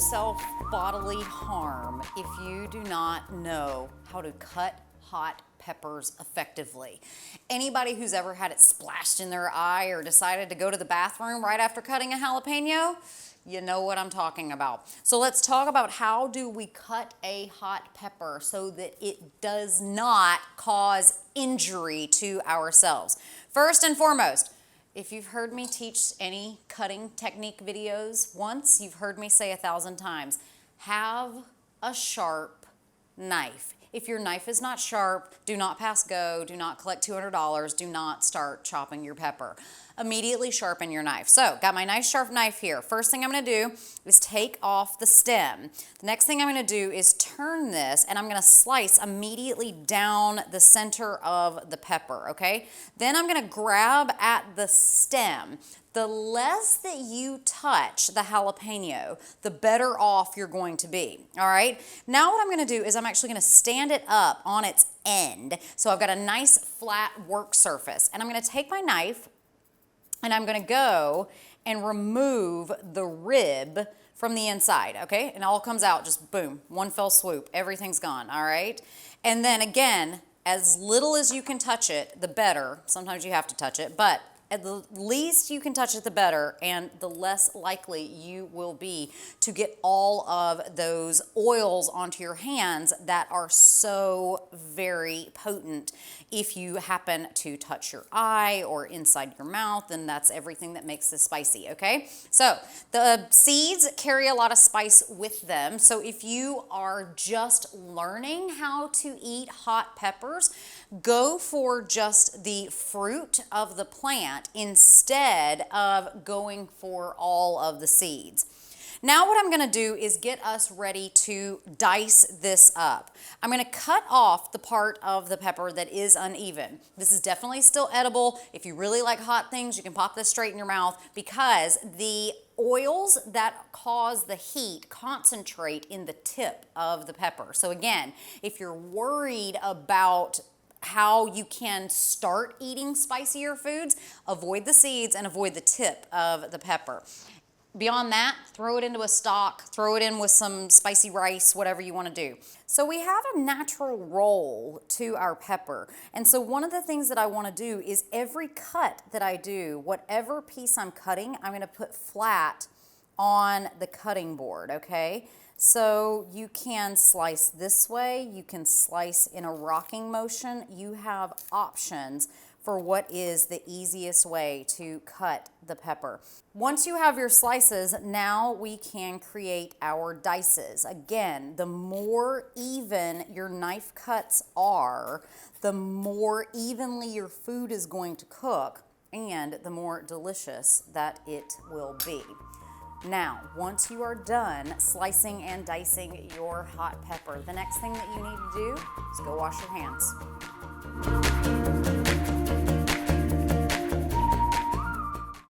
yourself bodily harm if you do not know how to cut hot peppers effectively. Anybody who's ever had it splashed in their eye or decided to go to the bathroom right after cutting a jalapeno, you know what I'm talking about. So let's talk about how do we cut a hot pepper so that it does not cause injury to ourselves. First and foremost, if you've heard me teach any cutting technique videos once, you've heard me say 1,000 times, have a sharp knife. If your knife is not sharp, do not pass go, do not collect $200, do not start chopping your pepper. Immediately sharpen your knife. So, got my nice sharp knife here. First thing I'm gonna do is take off the stem. The next thing I'm gonna do is turn this and I'm gonna slice immediately down the center of the pepper, okay? Then I'm gonna grab at the stem. The less that you touch the jalapeno, the better off you're going to be, all right? Now what I'm gonna do is I'm actually gonna stand it up on its end. So I've got a nice flat work surface and I'm gonna take my knife and I'm gonna go and remove the rib from the inside, okay? And it all comes out, just boom, one fell swoop, everything's gone, all right? And then again, as little as you can touch it, the better. Sometimes you have to touch it, but at the least you can touch it, the better, and the less likely you will be to get all of those oils onto your hands that are so very potent. If you happen to touch your eye or inside your mouth, then that's everything that makes this spicy, okay? So the seeds carry a lot of spice with them. So if you are just learning how to eat hot peppers, go for just the fruit of the plant instead of going for all of the seeds. Now what I'm gonna do is get us ready to dice this up. I'm gonna cut off the part of the pepper that is uneven. This is definitely still edible. If you really like hot things, you can pop this straight in your mouth because the oils that cause the heat concentrate in the tip of the pepper. So again, if you're worried about how you can start eating spicier foods, avoid the seeds and avoid the tip of the pepper. Beyond that, throw it into a stock, throw it in with some spicy rice, whatever you want to do. So we have a natural roll to our pepper. And so one of the things that I want to do is every cut that I do, whatever piece I'm cutting, I'm going to put flat on the cutting board, okay? So you can slice this way, you can slice in a rocking motion. You have options for what is the easiest way to cut the pepper. Once you have your slices, now we can create our dices. Again, the more even your knife cuts are, the more evenly your food is going to cook and the more delicious that it will be. Now, once you are done slicing and dicing your hot pepper, the next thing that you need to do is go wash your hands.